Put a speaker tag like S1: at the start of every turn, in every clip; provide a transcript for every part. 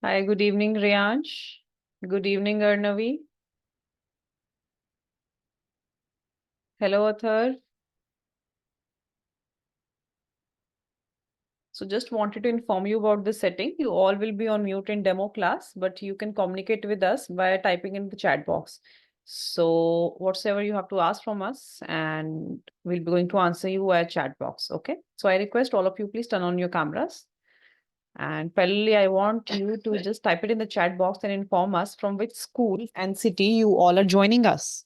S1: Hi, good evening, Riyansh. Good evening, Arnavi. Hello, Athar. So just wanted to inform you about the setting. You all will be on mute in demo class, but you can communicate with us by typing in the chat box. So whatsoever you have to ask from us, and we'll be going to answer you via chat box. Okay. So I request all of you, please turn on your cameras. And finally, I want you to just type it in the chat box and inform us from which school and city you all are joining us.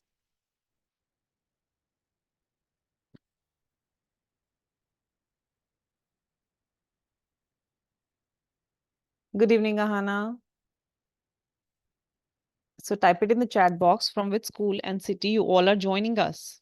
S1: Good evening, Ahana. So type it in the chat box from which school and city you all are joining us.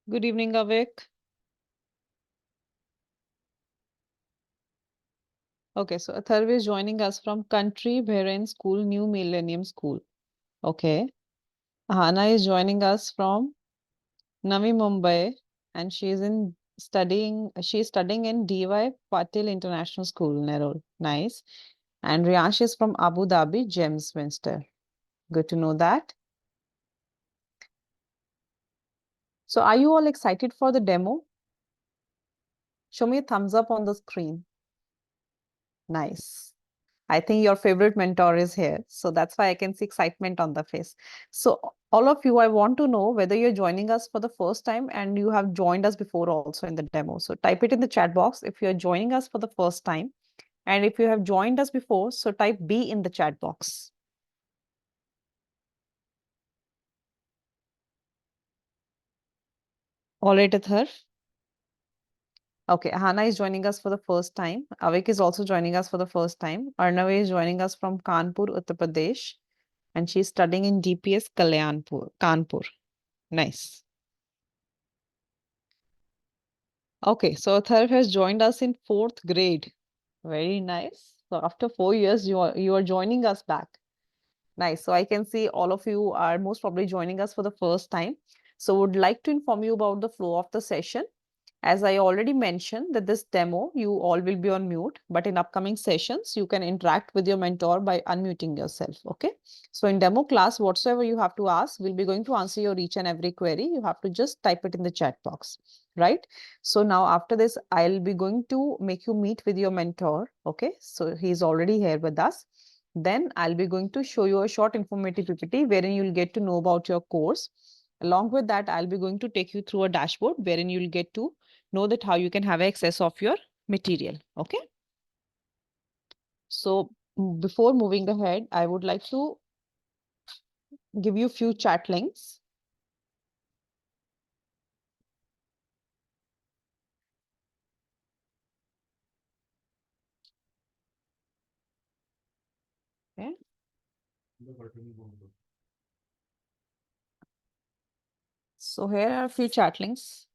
S1: Good evening, Avik. Okay, so Atharv is joining us from Country Bhairan School, New Millennium School. Okay. Ahana is joining us from Navi Mumbai, and she is studying in DY Patil International School, Nerol. Nice. And Riyansh is from Abu Dhabi, Gems Winster. Good to know that. So are you all excited for the demo? Show me a thumbs up on the screen. Nice. I think your favorite mentor is here. So that's why I can see excitement on the face. So all of you, I want to know whether you're joining us for the first time and you have joined us before also in the demo. So type it in the chat box if you're joining us for the first time. And if you have joined us before, so type B in the chat box. All right, Athar. Okay, Hannah is joining us for the first time. Avik is also joining us for the first time. Arnav is joining us from Kanpur, Uttar Pradesh, and she's studying in DPS Kalyanpur, Kanpur. Nice. Okay, so Atharv has joined us in fourth grade. Very nice. So after 4 years, you are joining us back. Nice. So I can see all of you are most probably joining us for the first time. So would like to inform you about the flow of the session. As I already mentioned that this demo, you all will be on mute, but in upcoming sessions, you can interact with your mentor by unmuting yourself. Okay. So in demo class, whatsoever you have to ask, we'll be going to answer your each and every query. You have to just type it in the chat box, right? So now after this, I'll be going to make you meet with your mentor. Okay. So he's already here with us. Then I'll be going to show you a short informative PPT wherein you'll get to know about your course. Along with that, I'll be going to take you through a dashboard wherein you'll get to know that how you can have access of your material. Okay. So before moving ahead, I would like to give you a few chat links. Okay. So here are a few chat links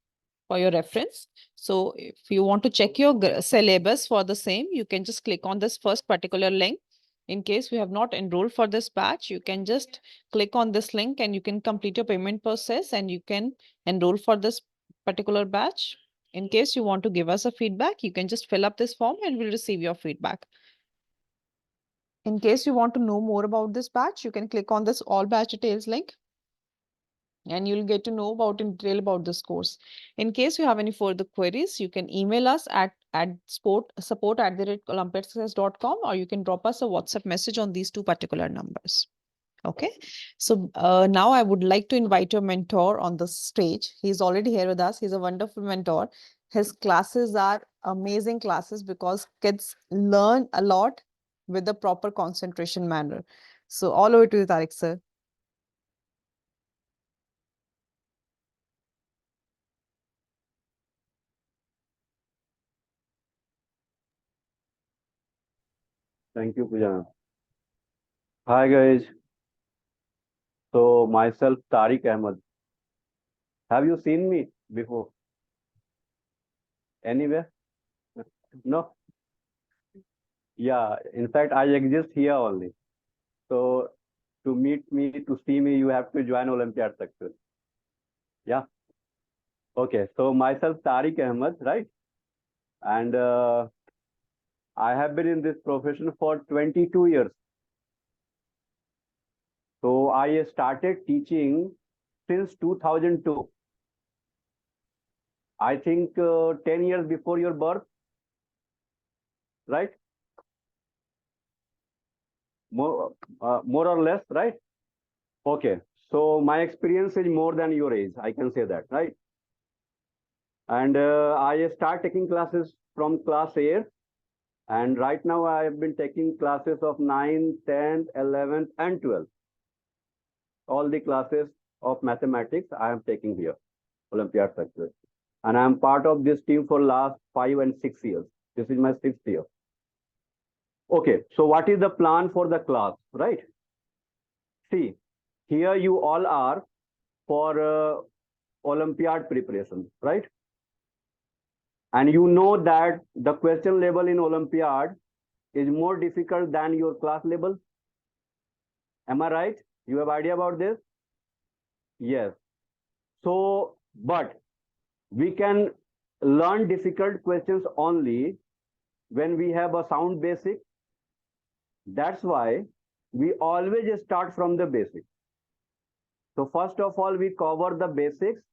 S1: for your reference. So if you want to check your syllabus for the same, you can just click on this first particular link. In case you have not enrolled for this batch, you can just click on this link and you can complete your payment process and you can enroll for this particular batch. In case you want to give us a feedback, you can just fill up this form and we'll receive your feedback. In case you want to know more about this batch, you can click on this all batch details link and you'll get to know about in detail about this course. In case you have any further queries, you can email us at support@olympiadsuccess.com or you can drop us a WhatsApp message on these two particular numbers. Okay, so now I would like to invite your mentor on the stage. He's already here with us. He's a wonderful mentor. His classes are amazing classes because kids learn a lot with the proper concentration manner. So all over to you, Tarique sir.
S2: Thank you, Pooja. Hi guys. So myself Tariq Ahmed. Have you seen me before? Anywhere? No? Yeah. In fact, I exist here only. So to meet me, to see me, you have to join Olympiad Success. Yeah. Okay. So myself Tariq Ahmed, right? And I have been in this profession for 22 years. So I started teaching since 2002. I think 10 years before your birth, right? More or less, right? Okay. So my experience is more than your age. I can say that, right? And I start taking classes from class 8. And right now I have been taking classes of 9, 10th, 11th, and 12th. All the classes of mathematics I am taking here, Olympiad Success. And I am part of this team for last 5 and 6 years. This is my 6th year. Okay. So what is the plan for the class, right? See, here you all are for Olympiad preparation, right? And you know that the question level in Olympiad is more difficult than your class level. Am I right? You have idea about this? Yes. So, but we can learn difficult questions only when we have a sound basic. That's why we always start from the basic. So first of all, we cover the basics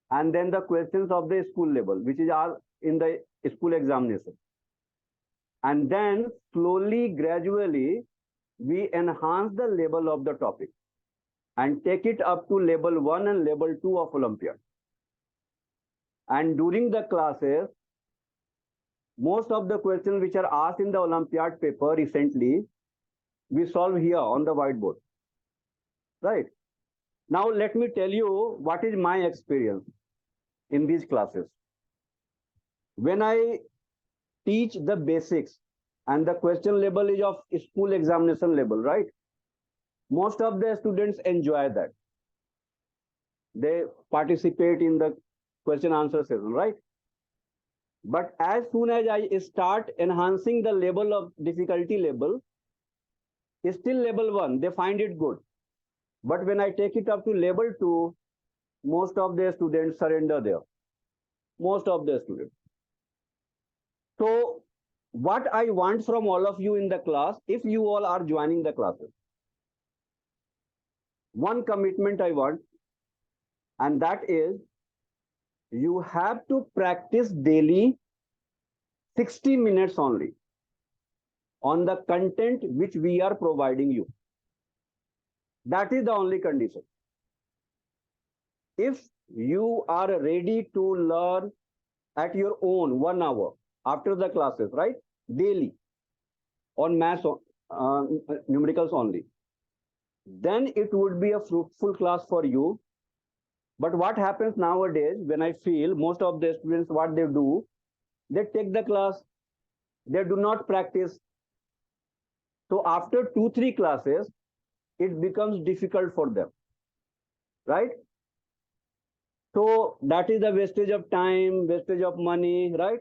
S2: and then the questions of the school level, which is all in the school examination. And then slowly, gradually, we enhance the level of the topic and take it up to level 1 and level 2 of Olympiad. And during the classes, most of the questions which are asked in the Olympiad paper recently, we solve here on the whiteboard. Right? Now, let me tell you what is my experience in these classes. When I teach the basics and the question level is of school examination level, right? Most of the students enjoy that. They participate in the question answer session, right? But as soon as I start enhancing the level of difficulty level, still level 1, they find it good. But when I take it up to level 2, most of the students surrender there. Most of the students. So what I want from all of you in the class, if you all are joining the classes, one commitment I want, and that is you have to practice daily 60 minutes only on the content which we are providing you. That is the only condition. If you are ready to learn at your own 1 hour after the classes, right? Daily on maths, numericals only, then it would be a fruitful class for you. But what happens nowadays, when I feel most of the students, what they do, they take the class, they do not practice. So after 2, 3 classes, it becomes difficult for them, right? So that is the wastage of time, wastage of money, right?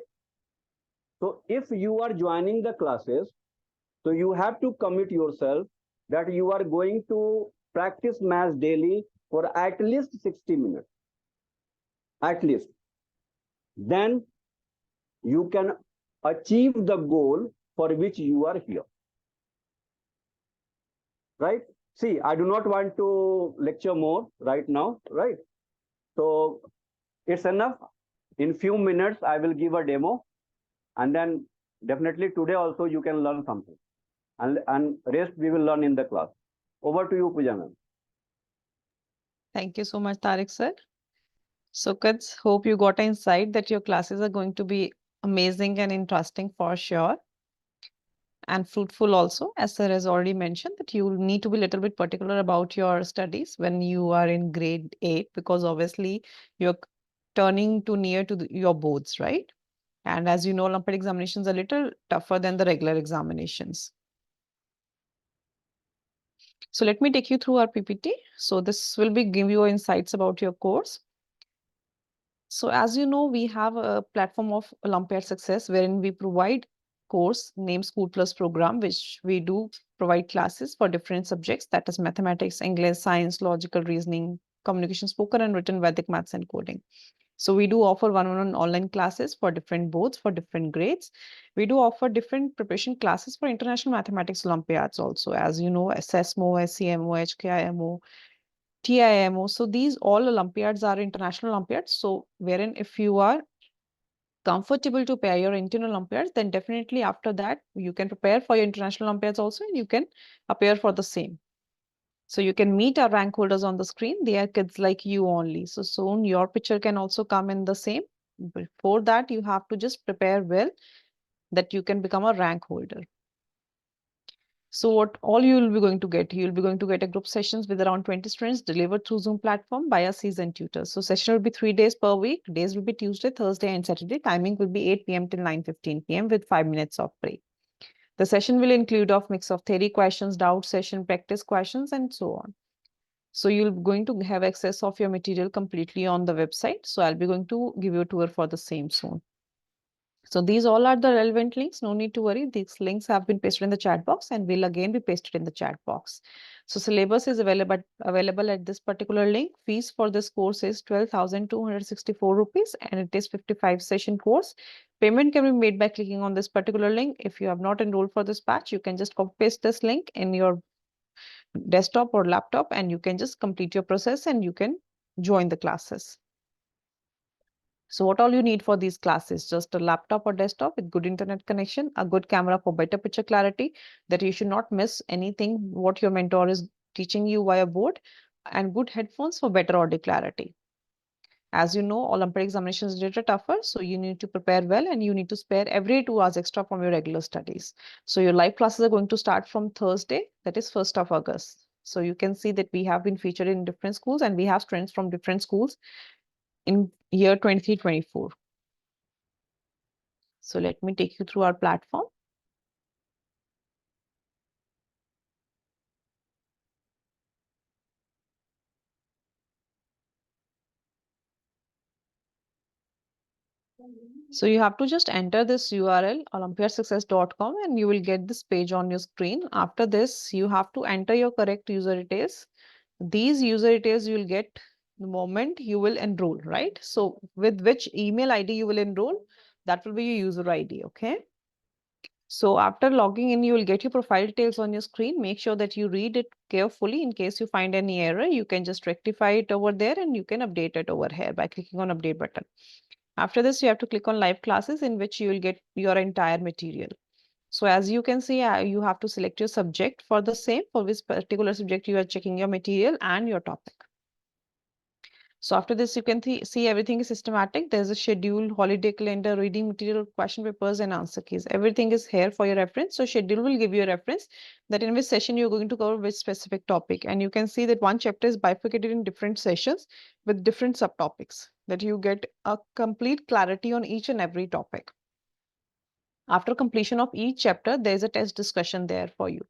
S2: So if you are joining the classes, so you have to commit yourself that you are going to practice maths daily for at least 60 minutes. At least. Then you can achieve the goal for which you are here. Right? See, I do not want to lecture more right now, right? So it's enough. In few minutes, I will give a demo. And then definitely today also you can learn something. And rest we will learn in the class. Over to you, Pooja ma'am.
S1: Thank you so much, Tariq sir. So kids, hope you got an insight that your classes are going to be amazing and interesting for sure, and fruitful also. As sir has already mentioned, that you need to be a little bit particular about your studies when you are in grade 8, because obviously you're turning to near to your boards, right? And as you know, Olympiad examinations are a little tougher than the regular examinations. So let me take you through our PPT. So this will be give you insights about your course. So as you know, we have a platform of Olympiad Success wherein we provide course named School Plus program, which we do provide classes for different subjects, that is mathematics, English, science, logical reasoning, communication, spoken and written, Vedic maths and coding. So we do offer one-on-one online classes for different boards, for different grades. We do offer different preparation classes for international mathematics Olympiads also, as you know, SSMO, SCMO, HKIMO, TIMO. So these all Olympiads are international Olympiads. So wherein if you are comfortable to pair your Indian Olympiads, then definitely after that you can prepare for your international Olympiads also, and you can appear for the same. So you can meet our rank holders on the screen. They are kids like you only. So soon your picture can also come in the same. Before that, you have to just prepare well that you can become a rank holder. So what all you will be going to get? You will be going to get a group sessions with around 20 students delivered through Zoom platform by a seasoned tutor. So session will be 3 days per week. Days will be Tuesday, Thursday, and Saturday. Timing will be 8 p.m. till 9:15 p.m. with 5 minutes of break. The session will include a mix of theory questions, doubt session, practice questions, and so on. So you're going to have access of your material completely on the website. So I'll be going to give you a tour for the same soon. So these all are the relevant links. No need to worry. These links have been pasted in the chat box and will again be pasted in the chat box. So syllabus is available at this particular link. Fees for this course is 12,264 rupees and it is 55 session course. Payment can be made by clicking on this particular link. If you have not enrolled for this batch, you can just copy paste this link in your desktop or laptop and you can just complete your process and you can join the classes. So what all you need for these classes? Just a laptop or desktop with good internet connection, a good camera for better picture clarity, that you should not miss anything what your mentor is teaching you via board, and good headphones for better audio clarity. As you know, Olympic examinations are little tougher, so you need to prepare well and you need to spare every 2 hours extra from your regular studies. So your live classes are going to start from Thursday, that is 1st of August. So you can see that we have been featured in different schools and we have students from different schools in year 23-24. So let me take you through our platform. So you have to just enter this URL olympiadsuccess.com and you will get this page on your screen. After this, you have to enter your correct user details. These user details you will get the moment you will enroll, right? So with which email ID you will enroll, that will be your user ID, okay? So after logging in, you will get your profile details on your screen. Make sure that you read it carefully. In case you find any error, you can just rectify it over there and you can update it over here by clicking on update button. After this, you have to click on live classes in which you will get your entire material. So as you can see, you have to select your subject for the same, for which particular subject you are checking your material and your topic. So after this, you can see everything is systematic. There's a schedule, holiday calendar, reading material, question papers, and answer keys. Everything is here for your reference. So schedule will give you a reference that in which session you're going to cover which specific topic. And you can see that one chapter is bifurcated in different sessions with different subtopics, that you get a complete clarity on each and every topic. After completion of each chapter, there's a test discussion there for you.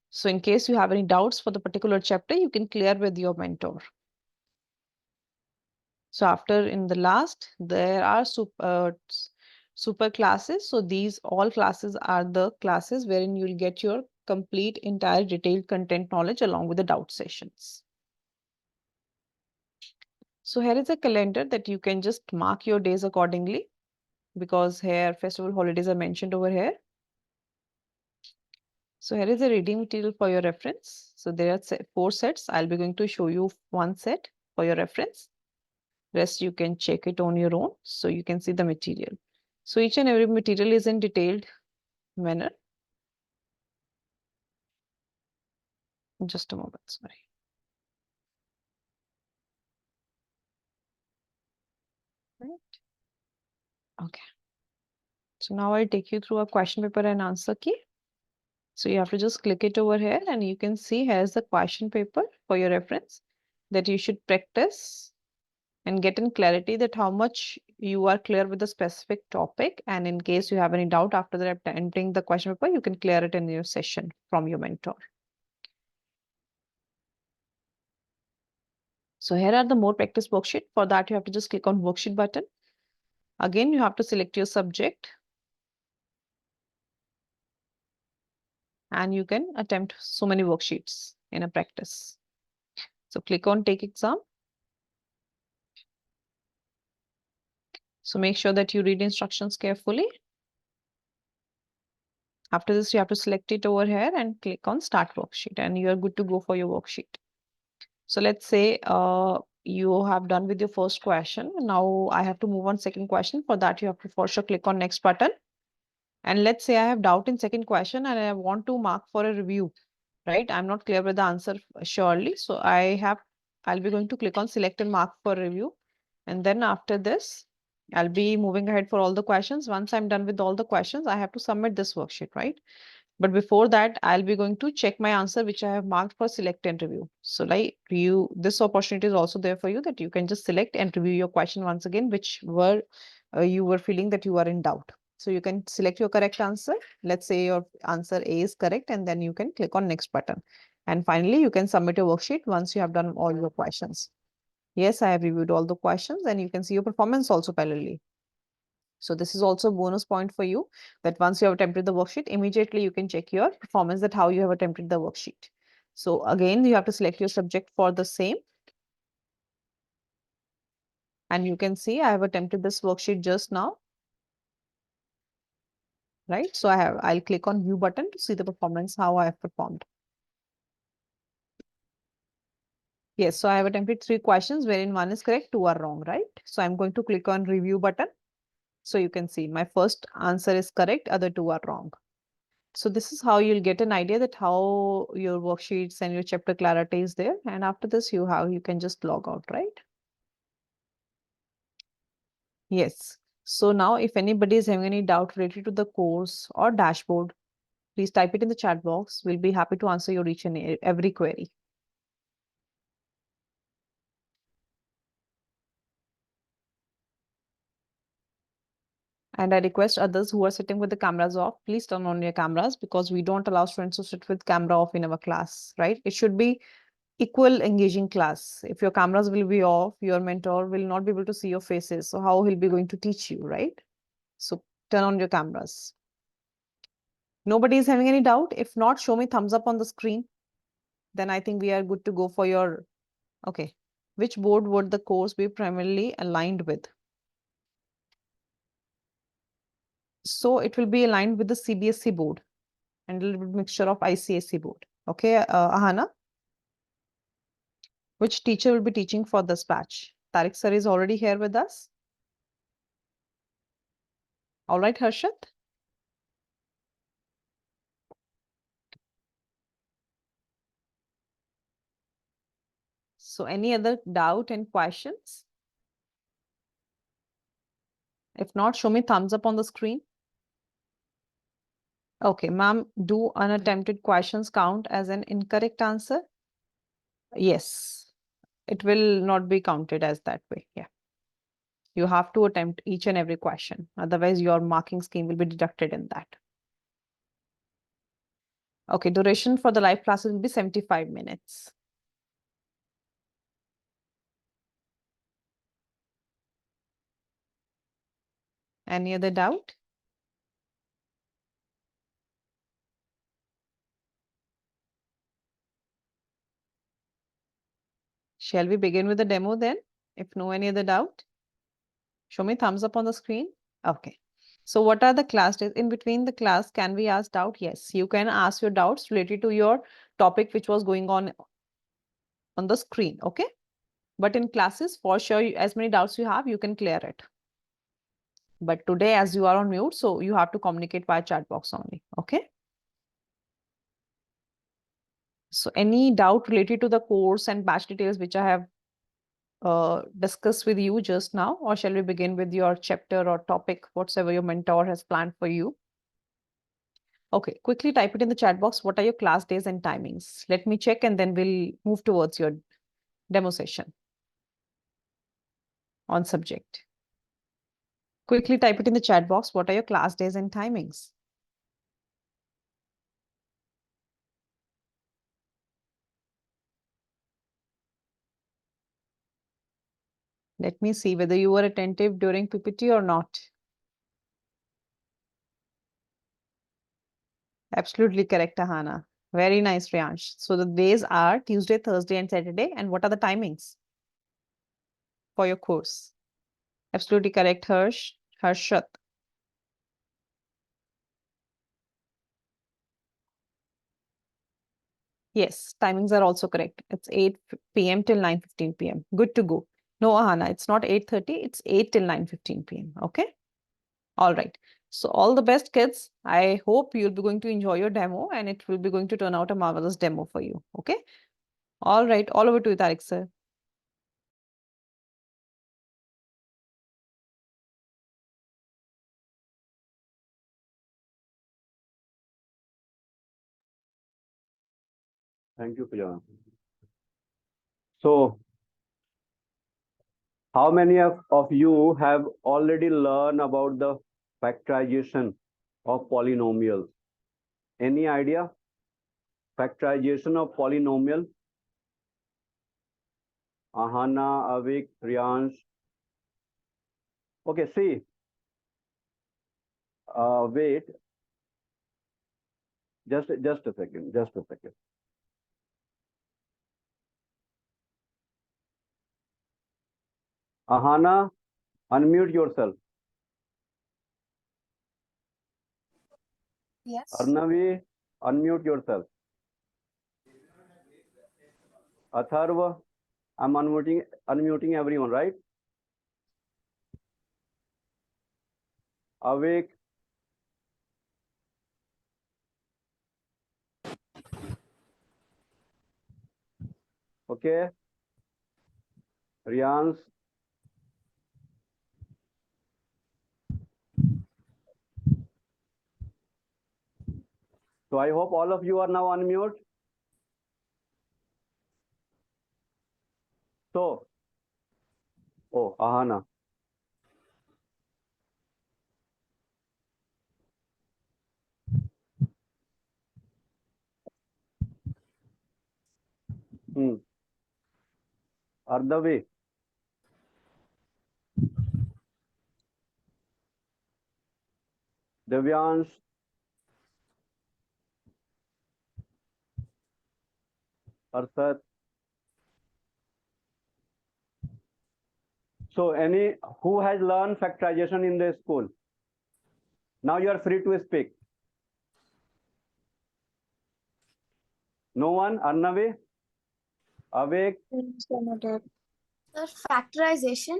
S1: So in case you have any doubts for the particular chapter, you can clear with your mentor. So after in the last, there are super classes. So these all classes are the classes wherein you'll get your complete entire detailed content knowledge along with the doubt sessions. So here is a calendar that you can just mark your days accordingly, because here festival holidays are mentioned over here. So here is a reading material for your reference. So there are 4 sets. I'll be going to show you one set for your reference. Rest you can check it on your own. So you can see the material. So each and every material is in detailed manner. Just a moment, sorry. Right. Okay. So now I'll take you through a question paper and answer key. So you have to just click it over here and you can see here's the question paper for your reference that you should practice and get in clarity that how much you are clear with the specific topic. And in case you have any doubt after that entering the question paper, you can clear it in your session from your mentor. So here are the more practice worksheet. For that, you have to just click on worksheet button. Again, you have to select your subject. And you can attempt so many worksheets in a practice. So click on take exam. So make sure that you read instructions carefully. After this, you have to select it over here and click on start worksheet and you are good to go for your worksheet. So let's say you have done with your first question. Now I have to move on second question. For that, you have to for sure click on next button. And let's say I have doubt in second question and I want to mark for a review, right? I'm not clear with the answer surely. So I'll be going to click on select and mark for review. And then after this, I'll be moving ahead for all the questions. Once I'm done with all the questions, I have to submit this worksheet, right? But before that, I'll be going to check my answer, which I have marked for select and review. So like this opportunity is also there for you that you can just select and review your question once again, which you were feeling that you are in doubt. So you can select your correct answer. Let's say your answer A is correct, and then you can click on next button. And finally, you can submit your worksheet once you have done all your questions. Yes, I have reviewed all the questions and you can see your performance also parallelly. So this is also a bonus point for you that once you have attempted the worksheet, immediately you can check your performance that how you have attempted the worksheet. So again, you have to select your subject for the same. And you can see I have attempted this worksheet just now. Right? So I'll click on view button to see the performance, how I have performed. Yes, so I have attempted 3 questions wherein 1 is correct, 2 are wrong, right? So I'm going to click on review button. So you can see my first answer is correct, other 2 are wrong. So this is how you'll get an idea that how your worksheets and your chapter clarity is there. And after this, you can just log out, right? Yes. So now if anybody is having any doubt related to the course or dashboard, please type it in the chat box. We'll be happy to answer your each and every query. And I request others who are sitting with the cameras off, please turn on your cameras because we don't allow students to sit with camera off in our class, right? It should be equal engaging class. If your cameras will be off, your mentor will not be able to see your faces. So how he'll be going to teach you, right? So turn on your cameras. Nobody is having any doubt. If not, show me thumbs up on the screen. Then I think we are good to go for your, okay. Which board would the course be primarily aligned with? So it will be aligned with the CBSE board and a little bit mixture of ICSE board. Okay, Ahana? Which teacher will be teaching for this batch? Tarique Sir is already here with us. All right, Harshit. So any other doubt and questions? If not, show me thumbs up on the screen. Okay, ma'am, do unattempted questions count as an incorrect answer? Yes, it will not be counted as that way. Yeah. You have to attempt each and every question. Otherwise, your marking scheme will be deducted in that. Okay, duration for the live classes will be 75 minutes. Any other doubt? Shall we begin with the demo then? If no any other doubt, show me thumbs up on the screen. Okay. So what are the class days? In between the class, can we ask doubt? Yes, you can ask your doubts related to your topic which was going on the screen. Okay. But in classes, for sure, as many doubts you have, you can clear it. But today, as you are on mute, so you have to communicate via chat box only. Okay. So any doubt related to the course and batch details which I have discussed with you just now, or shall we begin with your chapter or topic, whatsoever your mentor has planned for you? Okay, quickly type it in the chat box. What are your class days and timings? Let me check and then we'll move towards your demo session on subject. Quickly type it in the chat box. What are your class days and timings? Let me see whether you were attentive during PPT or not. Absolutely correct, Ahana. Very nice, Riyansh. So the days are Tuesday, Thursday, and Saturday. And what are the timings for your course? Absolutely correct, Harshat. Yes, timings are also correct. It's 8 p.m. till 9:15 p.m. Good to go. No, Ahana, it's not 8:30, it's 8 till 9:15 p.m. Okay? All right. So all the best, kids. I hope you'll be going to enjoy your demo and it will be going to turn out a marvelous demo for you. Okay? All right. All over to you, Tarique sir.
S2: Thank you, Pujana. So, how many of you have already learned about the factorization of polynomials? Any idea? Factorization of polynomial? Ahana, Avik, Riyansh. Okay, see. Wait. Just a second. Just a second. Ahana, unmute yourself.
S3: Yes.
S2: Arnavi, unmute yourself. Atharva, I'm unmuting everyone, right? Avik. Okay. Riyansh. So I hope all of you are now unmute. So, oh, Ahana. Ardavi. Devyansh. Arsat. So, who has learned factorization in the school? Now you are free to speak. No one? Arnavi? Avik?
S3: Sir, factorization.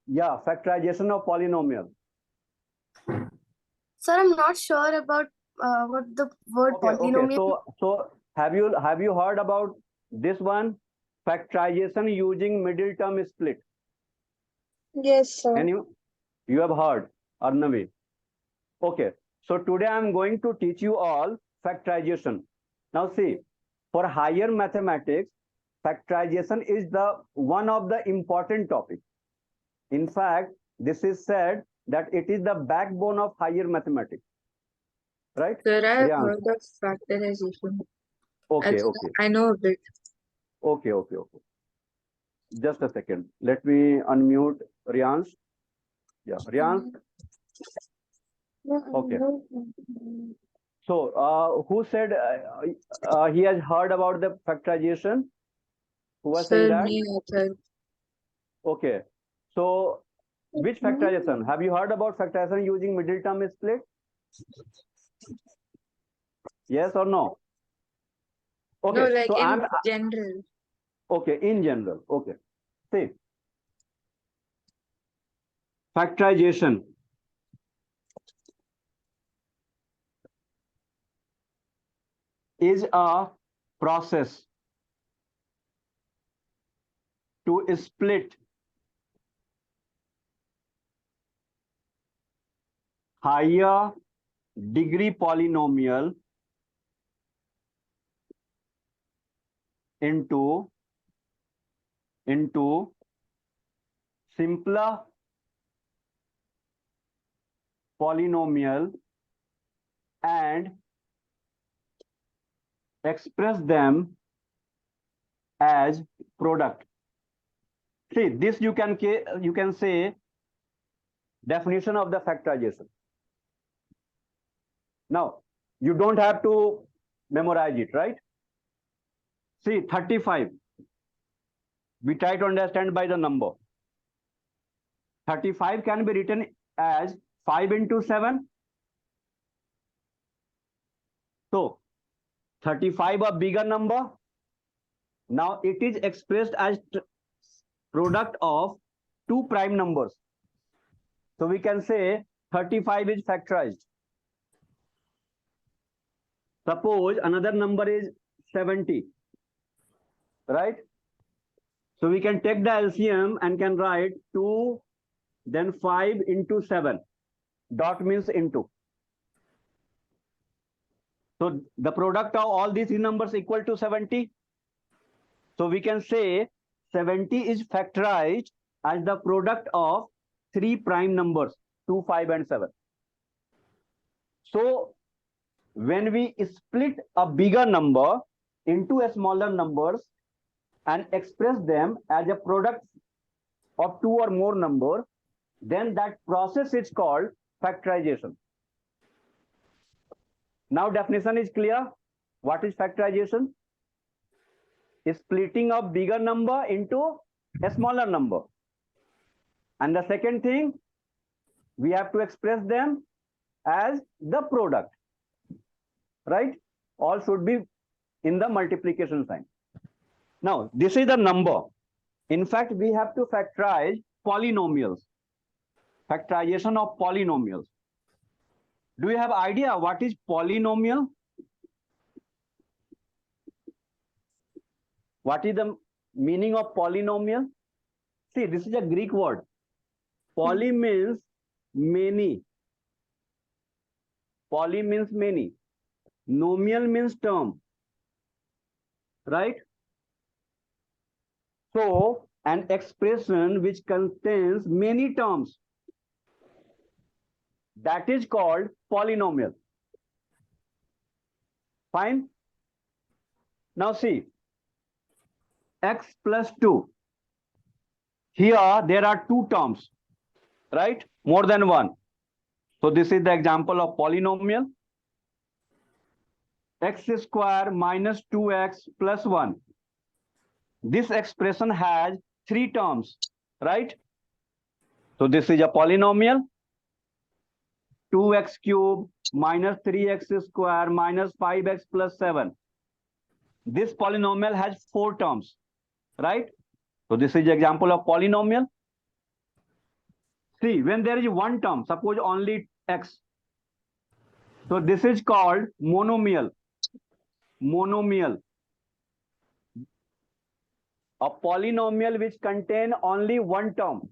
S2: Yeah, factorization of polynomial.
S3: Sir, I'm not sure about what the word
S2: Okay,
S3: polynomial.
S2: So have you heard about this one? Factorization using middle term split.
S3: Yes, sir.
S2: And you have heard, Arnavi. Okay, so today I'm going to teach you all factorization. Now see, for higher mathematics, factorization is the one of the important topic. In fact, this is said that it is the backbone of higher mathematics. Right?
S4: Sir, I have
S2: Riyansh?
S4: heard of factorization.
S2: Okay.
S4: I know a bit.
S2: Okay. Just a second. Let me unmute Riyansh. Yeah, Riyansh. Okay. So, who said he has heard about the factorization? Who was saying
S4: Sir,
S2: that?
S4: me, author.
S2: Okay. So, which factorization? Have you heard about factorization using middle term split? Yes or no? Okay.
S4: No, like
S2: so
S4: in general.
S2: Okay, in general. Okay. See, factorization is a process to split higher degree polynomial into simpler polynomial and express them as product. See, this you can say definition of the factorization. Now, you don't have to memorize it, right? See, 35. We try to understand by the number. 35 can be written as 5 into 7. So, 35 a bigger number. Now, it is expressed as product of two prime numbers. So, we can say 35 is factorized. Suppose another number is 70, right? So we can take the LCM and can write 2, then 5 into 7. Dot means into. So the product of all these three numbers equal to 70. So we can say 70 is factorized as the product of three prime numbers, 2, 5, and 7. So when we split a bigger number into a smaller numbers and express them as a product of two or more numbers, then that process is called factorization. Now definition is clear. What is factorization? Is splitting a bigger number into a smaller number. And the second thing, we have to express them as the product. Right? All should be in the multiplication sign. Now, this is the number. In fact, we have to factorize polynomials. Factorization of polynomials. Do you have idea what is polynomial? What is the meaning of polynomial? See, this is a Greek word. Poly means many. Poly means many. Nomial means term. Right? So, an expression which contains many terms, that is called polynomial. Fine? Now see, x plus 2. Here there are two terms, right? More than one. So this is the example of polynomial. X square minus 2x plus 1. This expression has three terms, right? So this is a polynomial. 2x cube minus 3x square minus 5x plus 7. This polynomial has four terms, right? So this is the example of polynomial. See, when there is one term, suppose only x. So this is called monomial. Monomial. A polynomial which contains only one term,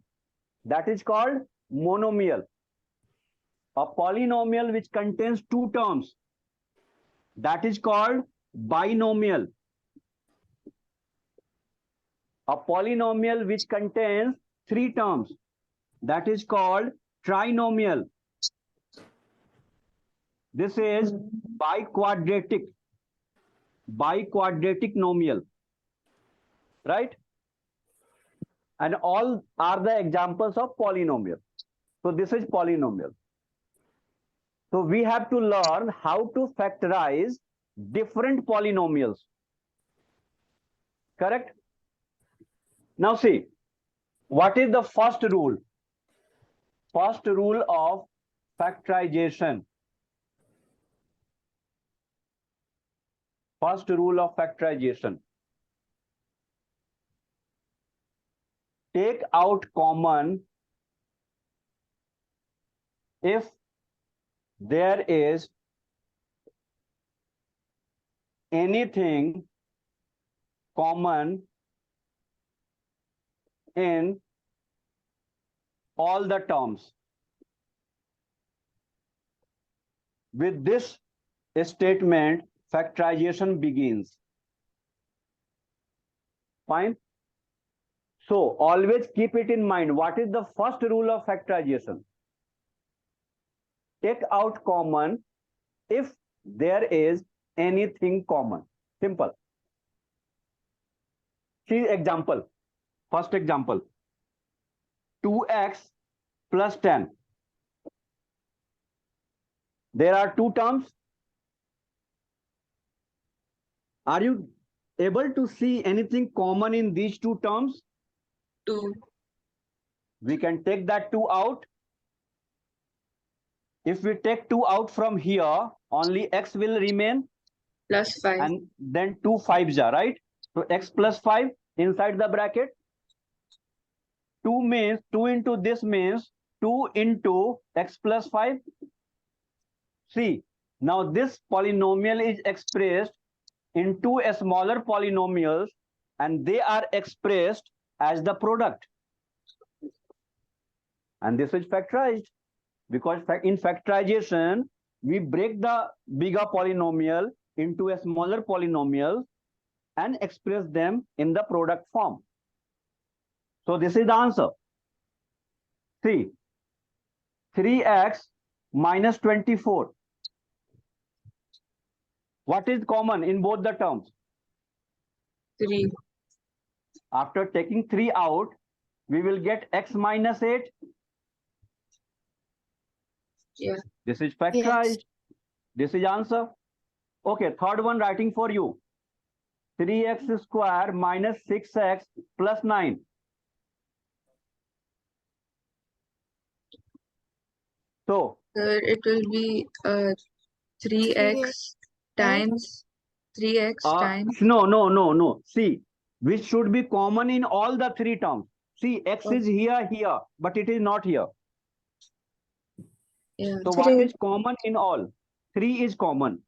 S2: that is called monomial. A polynomial which contains two terms, that is called binomial. A polynomial which contains three terms, that is called trinomial. This is biquadratic. Biquadratic nomial. Right? And all are the examples of polynomial. So this is polynomial. So we have to learn how to factorize different polynomials. Correct? Now see, what is the first rule? First rule of factorization. First rule of factorization. Take out common if there is anything common in all the terms. With this statement, factorization begins. Fine? So always keep it in mind. What is the first rule of factorization? Take out common if there is anything common. Simple. See example. First example, 2x plus 10. There are two terms. Are you able to see anything common in these two terms?
S4: 2.
S2: We can take that 2 out. If we take 2 out from here, only x will remain.
S4: Plus 5.
S2: And then 2 5s are, right? So x plus 5 inside the bracket. 2 means 2 into this means 2 into x plus 5. See, now this polynomial is expressed into a smaller polynomials and they are expressed as the product. And this is factorized because in factorization, we break the bigger polynomial into a smaller polynomial and express them in the product form. So this is the answer. See, 3x minus 24. What is common in both the terms?
S4: 3.
S2: After taking 3 out, we will get x minus 8.
S4: Yeah.
S2: This is factorized. This is answer. Okay, third one writing for you. 3x square minus 6x plus 9. So,
S4: Sir, it will be 3x times 3x times.
S2: no. See, which should be common in all the three terms. See, x is here, but it is not here.
S4: Yeah.
S2: So what is common in all? 3 is common.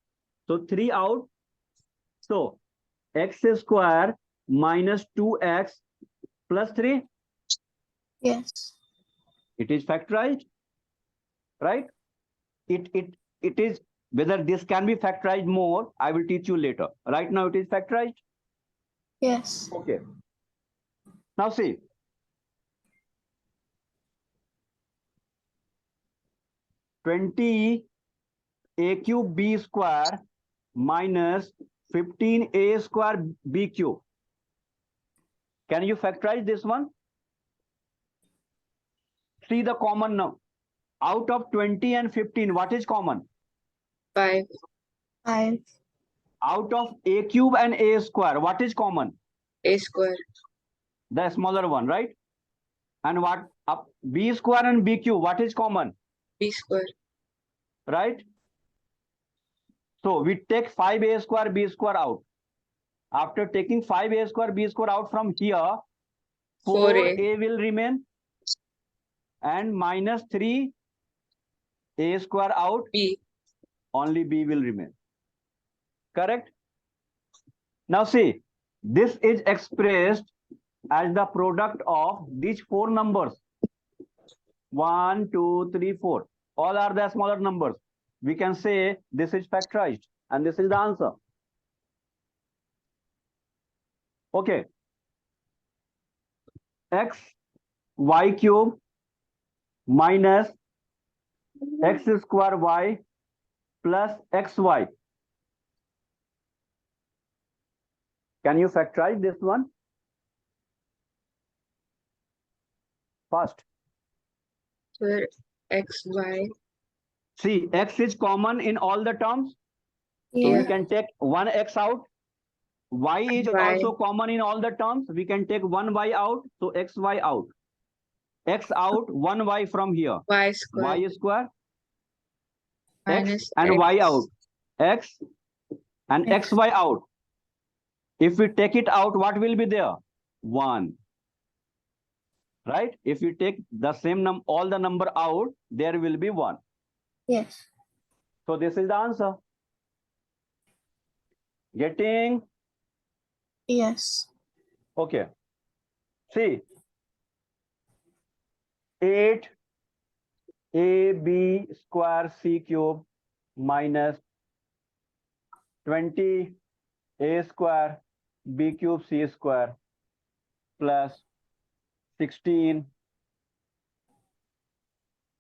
S2: So 3 out. So x square minus 2x plus 3.
S3: Yes.
S2: It is factorized, right? It is, whether this can be factorized more, I will teach you later. Right now it is factorized.
S3: Yes.
S2: Okay. Now see. $20 a cube b square minus 15a square b cube. Can you factorize this one? See the common now. Out of 20 and 15, what is common?
S4: 5.
S3: 5.
S2: Out of a cube and a square, what is common?
S4: A square.
S2: The smaller one, right? And what b square and b cube, what is common?
S4: B square.
S2: Right? So we take 5a square b square out. After taking 5a square b square out from here, 4a will remain and minus 3a square out,
S4: B.
S2: only b will remain. Correct? Now see, this is expressed as the product of these 4 numbers. 1, 2, 3, 4. All are the smaller numbers. We can say this is factorized and this is the answer. Okay. X y cube minus x square y plus xy. Can you factorize this one? First.
S4: Sir, x, y.
S2: See, x is common in all the terms. So
S3: Yeah.
S2: we can take one x out. Y is
S4: Y.
S2: also common in all the terms. We can take one y out. So xy out. X out, one y from here.
S4: Y square.
S2: Y square.
S4: Minus
S2: X and
S4: x.
S2: y out. X and xy out. If we take it out, what will be there? 1. Right? If you take the same all the number out, there will be 1.
S3: Yes.
S2: So this is the answer. Getting?
S3: Yes.
S2: Okay. See. 8 ab square c cube minus 20 a square b cube c square plus 16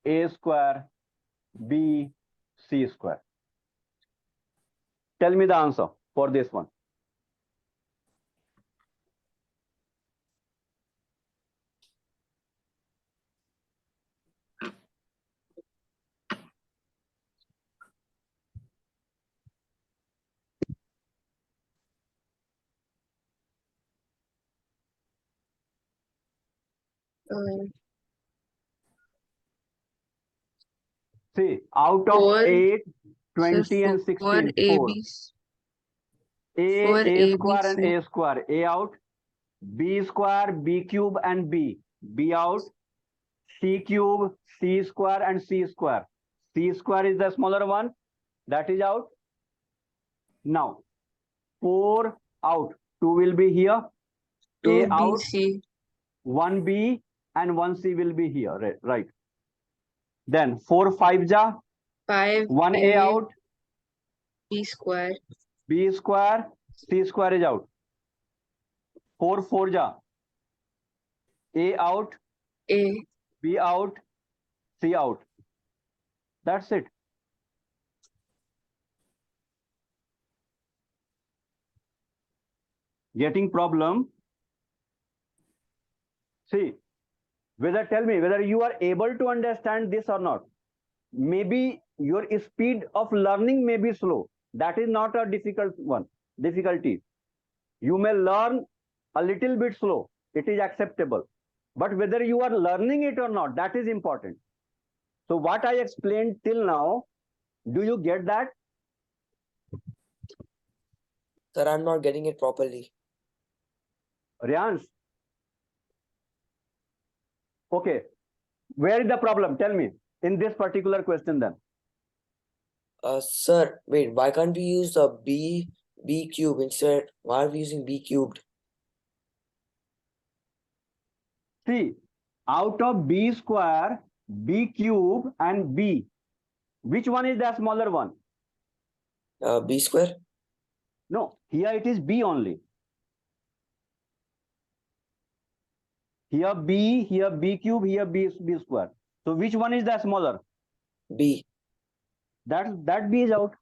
S2: a square b c square. Tell me the answer for this one. See, out of
S4: 4,
S2: 8,
S4: sir,
S2: 20 and
S4: 4
S2: 16, 4.
S4: AB, 4
S2: A square and
S4: ABC,
S2: A square. A out. B square, B cube and B. B out. C cube, C square and C square. C square is the smaller one. That is out. Now, 4 out. 2 will be here.
S4: 2
S2: A out.
S4: BC,
S2: 1 B and 1 C will be here. Right. Then 4 5 ja.
S4: 5
S2: 1 A out.
S4: B square,
S2: B square. C square is out. 4 4 ja. A out.
S4: A,
S2: B out. C out. That's it. Getting problem? See, tell me whether you are able to understand this or not. Maybe your speed of learning may be slow. That is not a difficulty. You may learn a little bit slow. It is acceptable. But whether you are learning it or not, that is important. So what I explained till now, do you get that?
S5: Sir, I'm not getting it properly.
S2: Ryansh? Okay. Where is the problem? Tell me in this particular question then.
S5: Sir, wait, why can't we use the B cube instead? Why are we using B cubed?
S2: See, out of B square, B cube and B, which one is the smaller one?
S5: B square?
S2: No, here it is B only. Here B cube, here B square. So which one is the smaller?
S5: B.
S2: That B is out.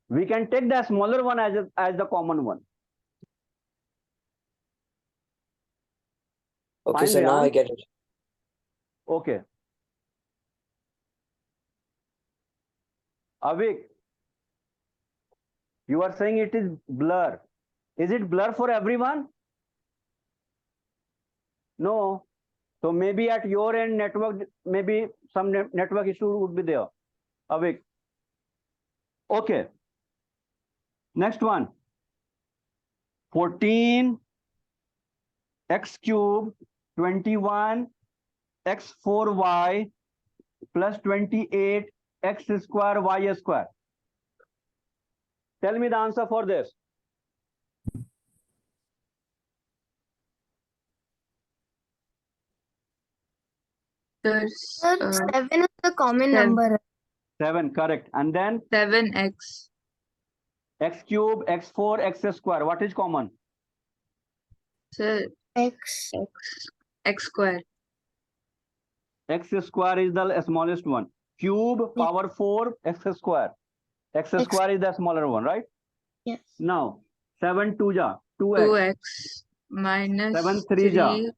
S2: We can take the smaller one as the common one.
S5: Okay,
S2: Fine,
S5: so now I
S2: Ryan?
S5: get it.
S2: Okay. Avik, you are saying it is blur. Is it blur for everyone? No. So maybe at your end network, maybe some network issue would be there. Avik. Okay. Next one. 14 x cube 21 x4y plus 28 x square y square. Tell me the answer for this.
S4: sir,
S3: Sir, 7 is the common
S4: seven.
S3: number.
S2: 7, correct. And then
S4: 7x,
S2: x cube, x4, x square. What is common?
S4: sir,
S3: X.
S4: x square,
S2: X square is the smallest one. Cube power 4 x square. X square is the smaller one, right?
S3: Yes.
S2: Now 7 2 ja 2x.
S4: 2x minus
S2: 7 3 ja
S4: 3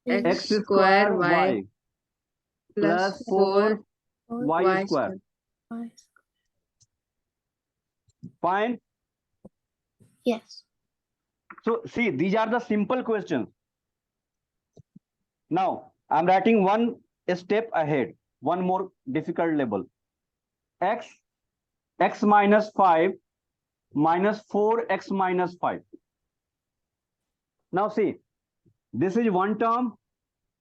S3: X
S4: x
S2: x
S4: square y
S2: plus
S4: plus
S2: 4
S3: 4
S2: y
S4: y
S2: square.
S3: Y.
S2: Fine.
S3: Yes.
S2: So see, these are the simple questions. Now I'm writing one step ahead, one more difficult level. X minus 5 minus 4x minus 5. Now see, this is one term,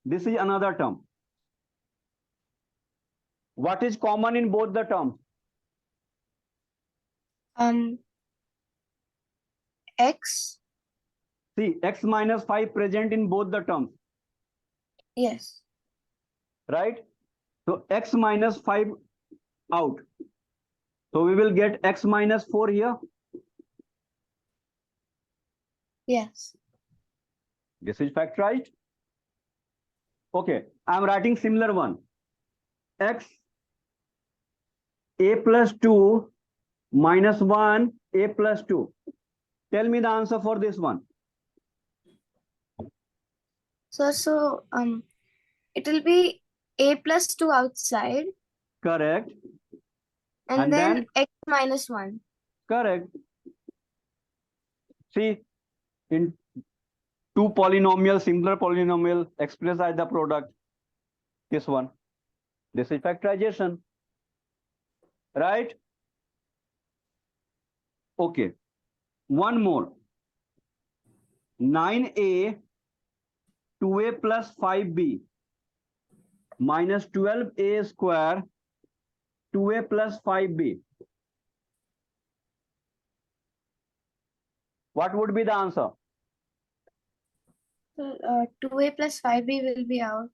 S2: this is another term. What is common in both the terms?
S3: X.
S2: See, x minus 5 present in both the terms,
S3: Yes.
S2: right? So x minus 5 out. So we will get x minus 4 here.
S3: Yes.
S2: This is factorized. Okay, I'm writing similar one. X a plus 2 minus 1 a plus 2. Tell me the answer for this one.
S3: So it will be a plus 2 outside
S2: Correct.
S3: and
S2: And
S3: then
S2: then?
S3: x minus 1.
S2: Correct. See, in two polynomial, similar polynomial expressed as the product. This one. This is factorization. Right? Okay. One more. 9a 2a plus 5b minus 12a square 2a plus 5b. What would be the answer?
S3: So, 2a plus 5b will be out.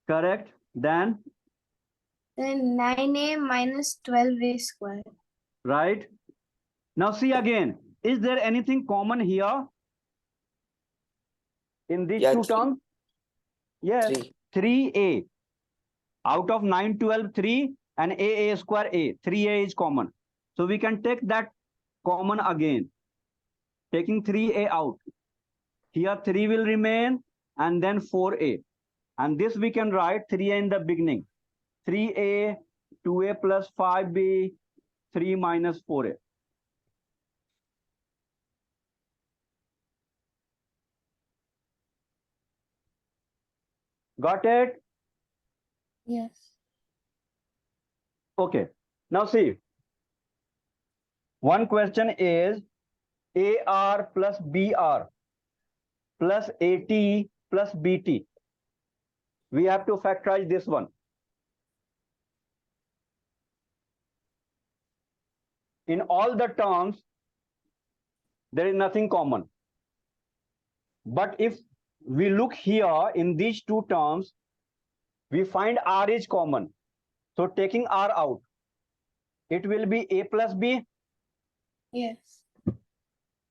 S2: Correct. Then,
S3: Then 9a minus 12a square.
S2: right. Now see again. Is there anything common here in these
S5: Yeah,
S2: two
S5: three.
S2: terms? Yes.
S5: 3.
S2: 3a. Out of 9, 12, 3 and a square a. 3a is common. So we can take that common again. Taking 3a out. Here 3 will remain and then 4a. And this we can write 3a in the beginning. 3a, 2a plus 5b, 3 minus 4a. Got it?
S3: Yes.
S2: Okay. Now see. One question is AR plus BR plus AT plus BT. We have to factorize this one. In all the terms, there is nothing common. But if we look here in these two terms, we find R is common. So taking R out, it will be A plus B.
S3: Yes.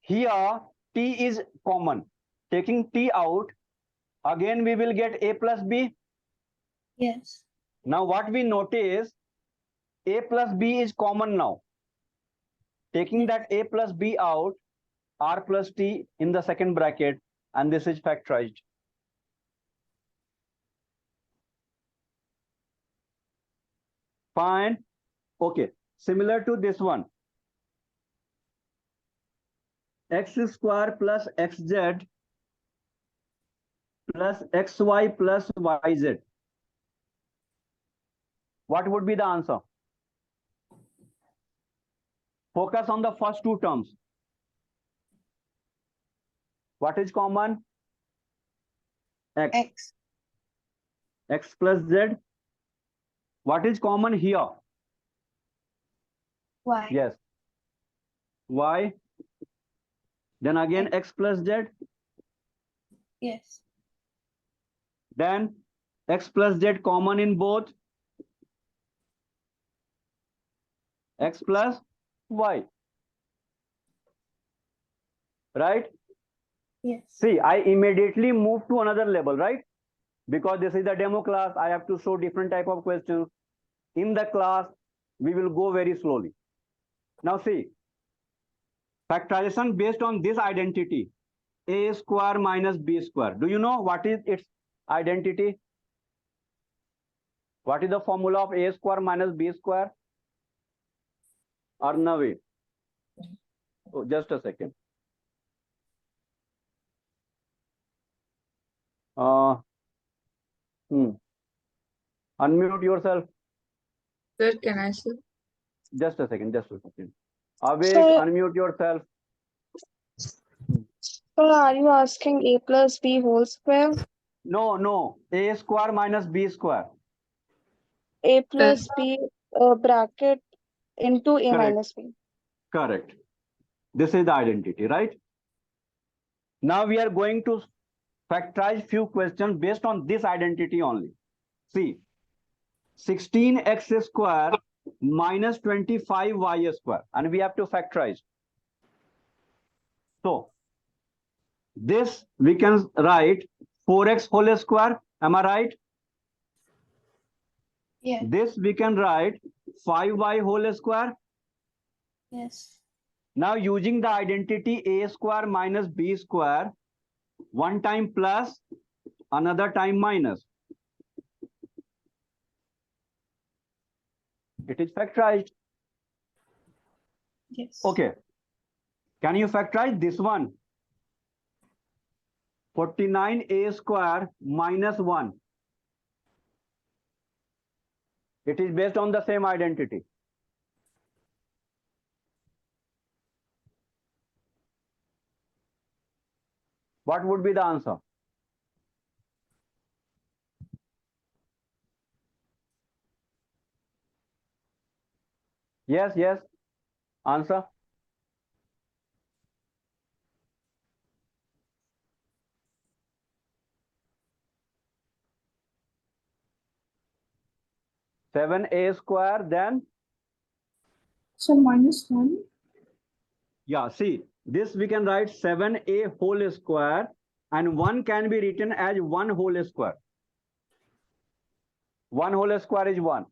S2: Here, T is common. Taking T out, again we will get A plus B.
S3: Yes.
S2: Now what we notice, A plus B is common now. Taking that A plus B out, R plus T in the second bracket, and this is factorized. Fine. Okay. Similar to this one. X square plus xz plus xy plus yz. What would be the answer? Focus on the first two terms. What is common? X.
S3: X.
S2: X plus z. What is common here?
S3: Y.
S2: Yes. Y. Then again x plus z.
S3: Yes.
S2: Then x plus z common in both. X plus y. Right?
S3: Yes.
S2: See, I immediately move to another level, right? Because this is the demo class, I have to show different type of questions. In the class, we will go very slowly. Now see, factorization based on this identity, a square minus b square. Do you know what is its identity? What is the formula of a square minus b square? Arnavi. Oh, just a second. Unmute yourself.
S4: Sir, can I say?
S2: Just a second. Awake,
S6: Sir-
S2: unmute yourself.
S6: So are you asking a plus b whole square?
S2: No. A square minus b square.
S6: A plus b bracket into a
S2: Correct.
S6: minus b.
S2: Correct. This is the identity, right? Now we are going to factorize few questions based on this identity only. See, 16x square minus 25y square, and we have to factorize. So, this we can write 4x whole square. Am I right?
S3: Yes.
S2: This we can write 5y whole square.
S3: Yes.
S2: Now using the identity a square minus b square, one time plus, another time minus. It is factorized.
S3: Yes.
S2: Okay. Can you factorize this one? 49a square minus 1. It is based on the same identity. What would be the answer? Yes, yes. Answer. (7a square) then?
S7: So -1.
S2: Yeah, see, this we can write 7a whole square, and 1 can be written as 1 whole square. 1 whole square is 1.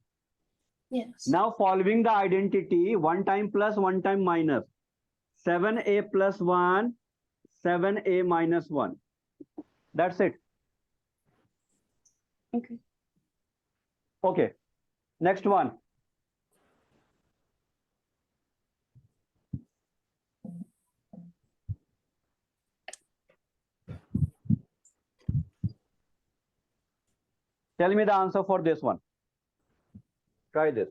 S7: Yes.
S2: Now following the identity, 1 time plus, 1 time minus. 7a plus 1, 7a minus 1. That's it.
S7: Okay.
S2: Okay. Next one. Tell me the answer for this one. Try this.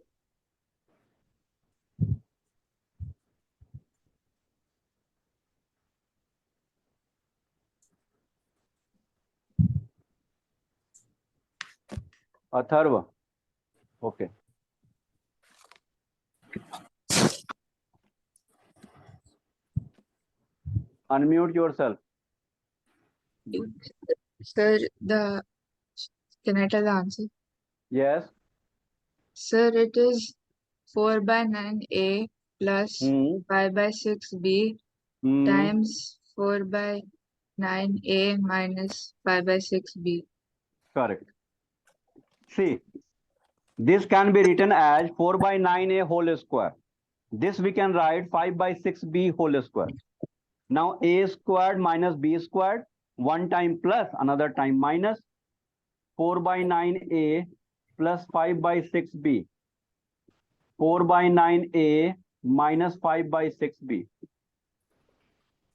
S2: Atharva. Okay. Unmute yourself.
S4: Sir, can I tell the answer?
S2: Yes.
S4: Sir, it is 4 by 9a plus
S2: Hmm.
S4: 5 by 6b
S2: Hmm.
S4: times 4 by 9a minus 5 by 6b.
S2: Correct. See, this can be written as 4 by 9a whole square. This we can write 5 by 6b whole square. Now a squared minus b squared, 1 time plus, another time minus. 4 by 9a plus 5 by 6b. 4 by 9a minus 5 by 6b.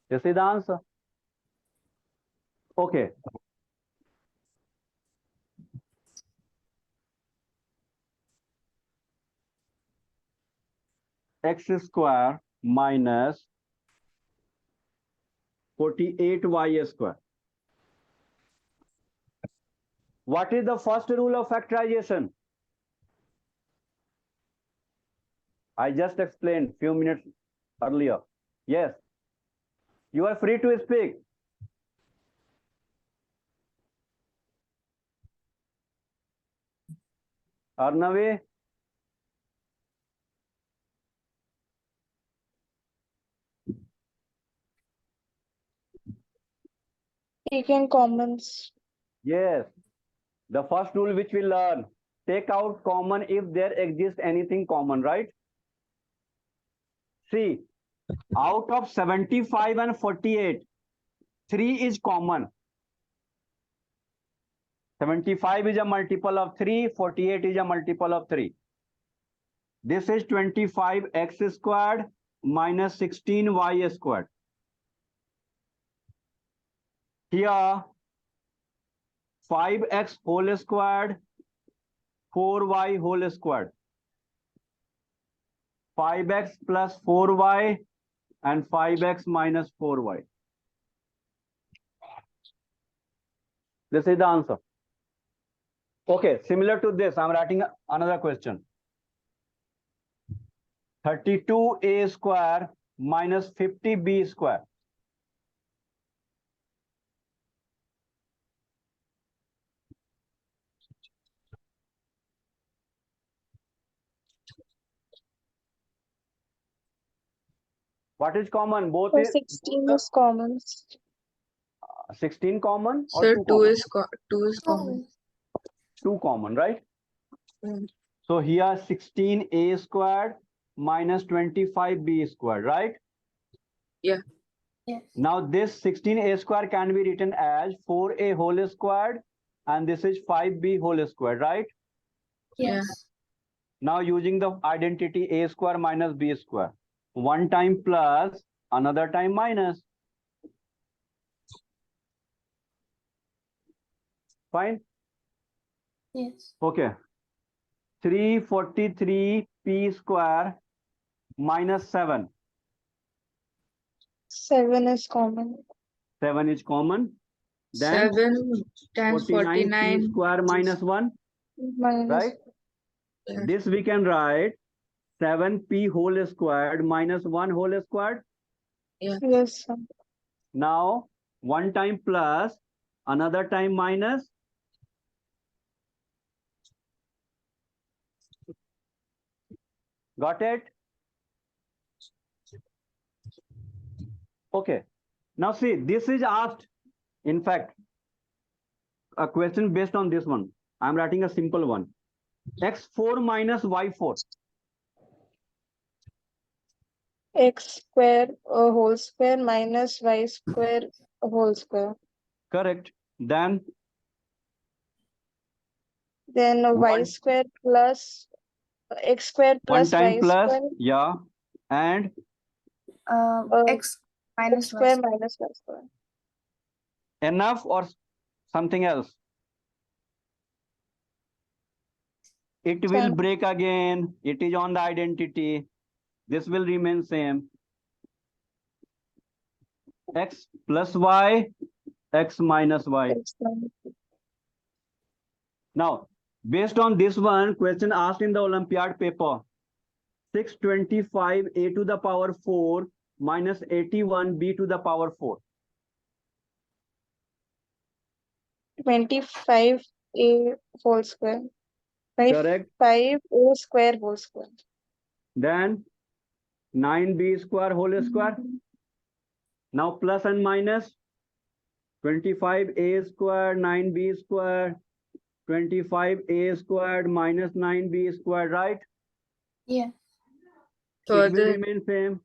S2: This is the answer. Okay. X square minus 48y square. What is the first rule of factorization? I just explained few minutes earlier. Yes. You are free to speak. Arnavi?
S6: Taking comments.
S2: Yes. The first rule which we learn, take out common if there exists anything common, right? See, out of 75 and 48, 3 is common. 75 is a multiple of 3, 48 is a multiple of 3. This is 25x squared minus 16y squared. Here, 5x whole squared, 4y whole squared. 5x plus 4y and 5x minus 4y. This is the answer. Okay, similar to this, I'm writing another question. 32a square minus 50b square. What is common? Both
S6: So
S2: is
S6: 16 is common.
S2: 16 common or
S4: Sir,
S2: 2
S4: 2
S2: common?
S4: is 2 is common.
S2: 2 common, right?
S4: Mm.
S2: So here 16a squared minus 25b squared, right?
S4: Yeah.
S7: Yes.
S2: Now this 16a squared can be written as 4a whole squared, and this is 5b whole squared, right?
S7: Yes.
S2: Now using the identity a square minus b square. 1 time plus, another time minus. Fine?
S7: Yes.
S2: Okay. 343 p square minus 7.
S6: 7 is common.
S2: 7 is common. Then
S4: 7 times
S2: 49 p
S4: 49.
S2: square minus 1.
S6: Minus
S2: Right?
S4: Yeah.
S2: This we can write 7p whole squared minus 1 whole squared.
S6: yes, sir.
S2: Now, one time plus, another time minus. Got it? Okay. Now see, this is asked, in fact, a question based on this one. I'm writing a simple one. X4 minus Y4.
S6: X square whole square minus y square whole square.
S2: Correct. Then
S6: Then y
S2: one,
S6: square plus x square
S2: one
S6: plus
S2: time
S6: y
S2: plus,
S6: square.
S2: yeah. And
S3: X minus
S6: X
S3: y
S6: square
S3: square.
S6: minus y square.
S2: enough or something else. It will
S6: Same.
S2: break again. It is on the identity. This will remain same. X plus y, x minus y.
S6: X minus
S2: Now, based on this one, question asked in the Olympiad paper, 625 a to the power 4 minus 81 b to the power 4.
S6: 25 a whole square.
S2: Correct.
S6: 25 a square whole square.
S2: Then 9b square whole square. Now plus and minus 25a square, 9b square, 25a squared minus 9b squared, right?
S7: Yeah.
S2: It will
S4: Further,
S2: remain same.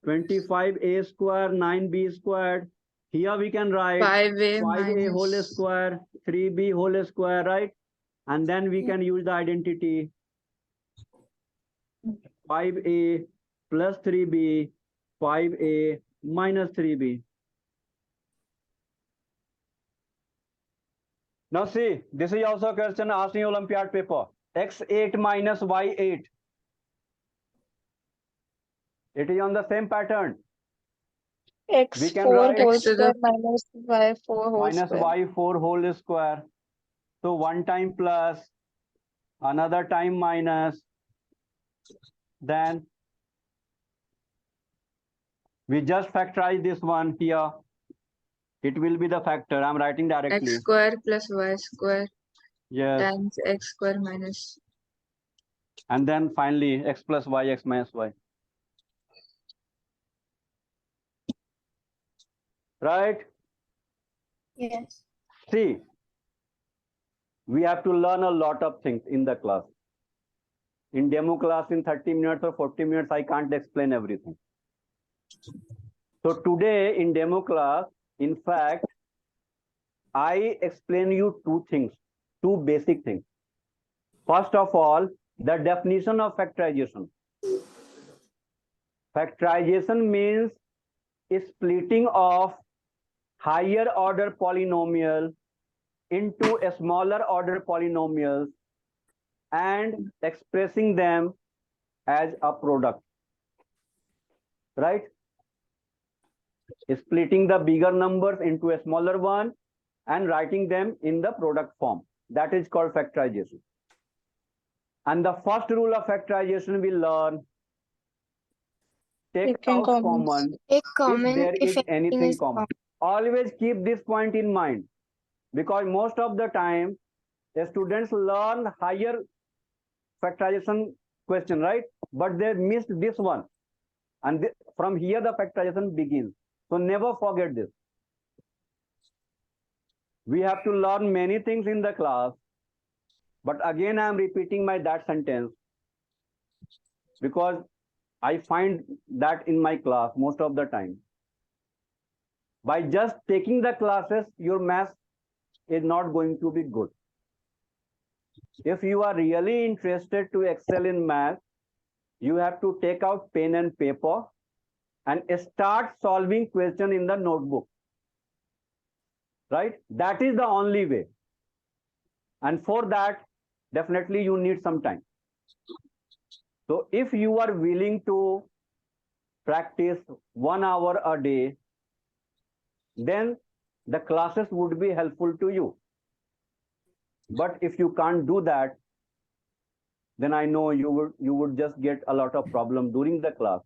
S2: 25a square, 9b squared. Here we can write
S4: 5a
S2: 5a whole
S4: minus
S2: square, 3b whole square, right? And then we can use the identity 5a plus 3b, 5a minus 3b. Now see, this is also a question asked in Olympiad paper. X8 minus Y8. It is on the same pattern. We can
S6: x4
S2: write
S6: whole
S4: X to
S6: square
S4: the
S6: minus y4 whole
S2: minus
S6: square.
S2: Y4 whole square. So one time plus, another time minus. Then we just factorize this one here. It will be the factor. I'm writing
S4: x
S2: directly.
S4: square plus y square
S2: Yes.
S4: times x square minus.
S2: And then finally, x plus y, x minus y. Right?
S7: Yes.
S2: See, we have to learn a lot of things in the class. In demo class, in 30 minutes or 40 minutes, I can't explain everything. So today in demo class, in fact, I explain you two things, two basic things. First of all, the definition of factorization. Factorization means splitting of higher order polynomial into a smaller order polynomials and expressing them as a product. Right? Splitting the bigger numbers into a smaller one and writing them in the product form. That is called factorization. And the first rule of factorization we learn, take
S6: Taking
S2: out
S6: commons.
S2: common
S3: Take
S2: if
S3: common
S2: there
S3: if
S2: is anything
S3: is
S2: common. Always keep this point in mind, because most of the time the students learn higher factorization question, right? But they missed this one. And from here the factorization begins. So never forget this. We have to learn many things in the class. But again, I am repeating that sentence because I find that in my class most of the time. By just taking the classes, your math is not going to be good. If you are really interested to excel in math, you have to take out pen and paper and start solving question in the notebook. Right? That is the only way. And for that, definitely you need some time. So if you are willing to practice 1 hour a day, then the classes would be helpful to you. But if you can't do that, then I know you would just get a lot of problem during the class.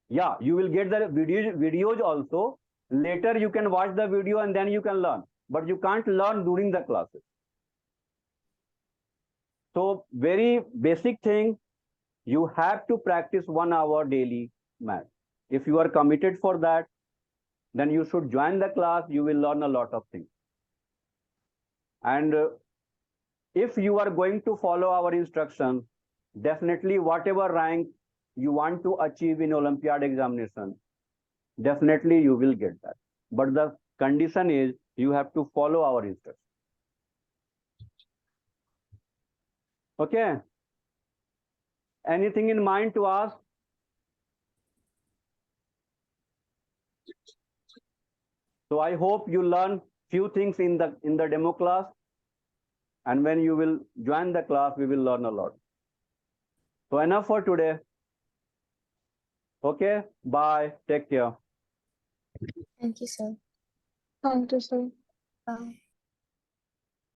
S2: Yeah, you will get the videos also. Later you can watch the video and then you can learn, but you can't learn during the classes. So very basic thing, you have to practice 1 hour daily math. If you are committed for that, then you should join the class. You will learn a lot of things. And if you are going to follow our instruction, definitely whatever rank you want to achieve in Olympiad examination, definitely you will get that. But the condition is you have to follow our instruction. Okay. Anything in mind to ask? So I hope you learn few things in the demo class, and when you will join the class, we will learn a lot. So enough for today. Okay, bye. Take care.
S3: Thank you, sir.
S6: Thank you, sir.
S3: Bye.